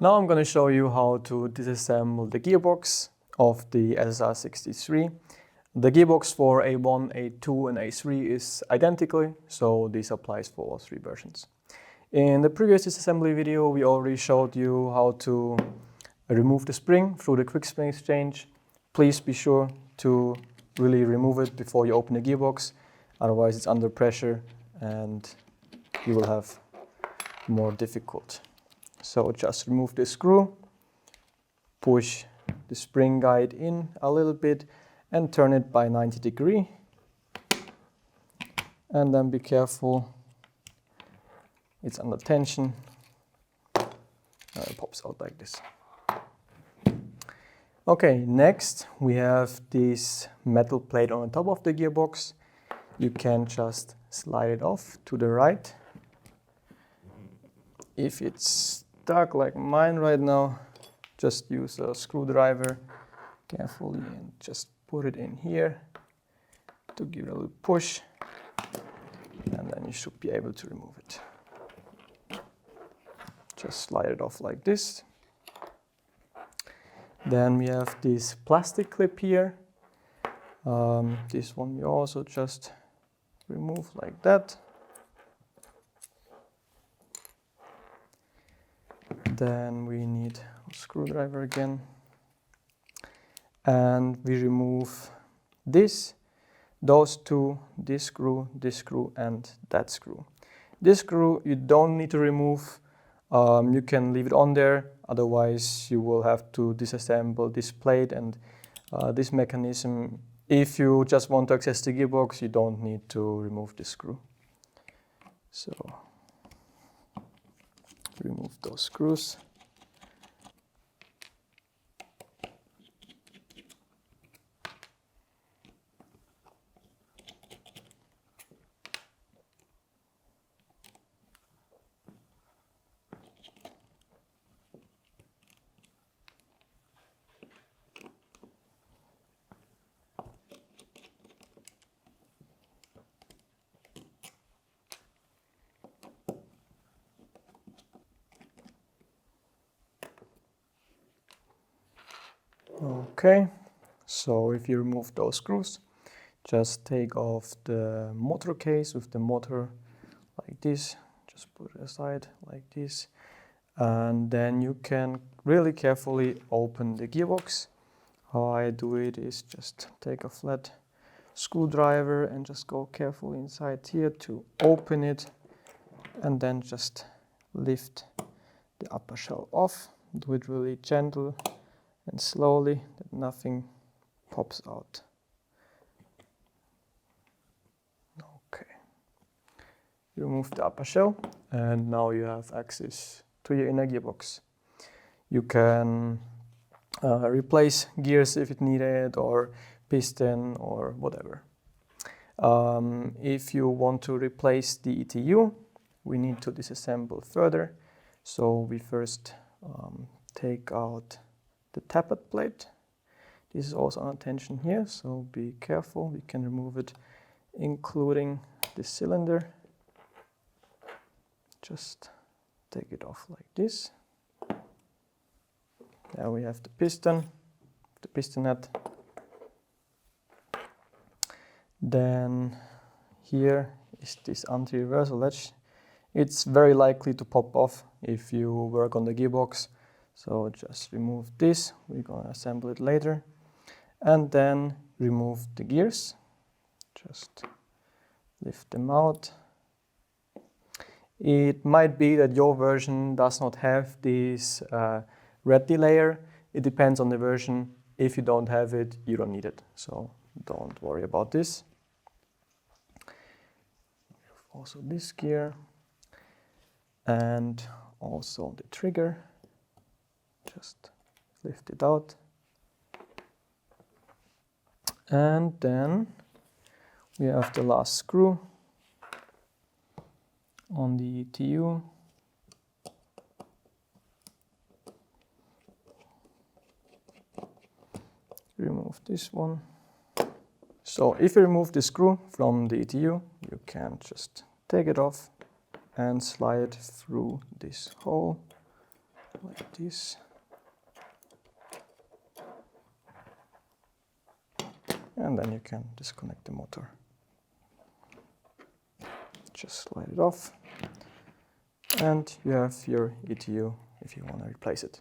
Now I'm going to show you how to disassemble the gearbox of the SSR63. The gearbox for A1, A2 and A3 is identical, so this applies for all three versions. In the previous disassembly video we already showed you how to remove the spring through the quick spring exchange. Please be sure to really remove it before you open the gearbox, otherwise it's under pressure and you will have more difficult. So just remove the screw, push the spring guide in a little bit and turn it by 90 degrees. And then be careful, it's under tension, and it pops out like this. Okay, next we have this metal plate on the top of the gearbox. You can just slide it off to the right. If it's stuck like mine right now, just use a screwdriver carefully and just put it in here to give it a little push, and then you should be able to remove it. Just slide it off like this. Then we have this plastic clip here. This one we also just remove like that. Then we need a screwdriver again. And we remove this, those two, this screw, and that screw. This screw you don't need to remove. You can leave it on there, otherwise you will have to disassemble this plate and this mechanism. If you just want to access the gearbox, you don't need to remove this screw. So remove those screws. Okay, so if you remove those screws, just take off the motor case with the motor like this, just put it aside like this, and then you can really carefully open the gearbox. How I do it is just take a flat screwdriver and just go carefully inside here to open it, and then just lift the upper shell off. Do it really gentle and slowly, that nothing pops out. Okay. You remove the upper shell and now you have access to your inner gearbox. You can replace gears if it needed, or piston or whatever. If you want to replace the ETU, we need to disassemble further. So we first take out the tappet plate. This is also on tension here, so be careful. We can remove it, including the cylinder. Just take it off like this. Now we have the piston nut. Then here is this anti-reversal latch. It's very likely to pop off if you work on the gearbox. So just remove this, we're going to assemble it later. And then remove the gears. Just lift them out. It might be that your version does not have this red delayer. It depends on the version. If you don't have it, you don't need it. So don't worry about this. Also this gear. And also the trigger. Just lift it out. And then we have the last screw on the ETU. Remove this one. So if you remove the screw from the ETU, you can just take it off and slide it through this hole like this. And then you can disconnect the motor. Just slide it off. And you have your ETU if you want to replace it.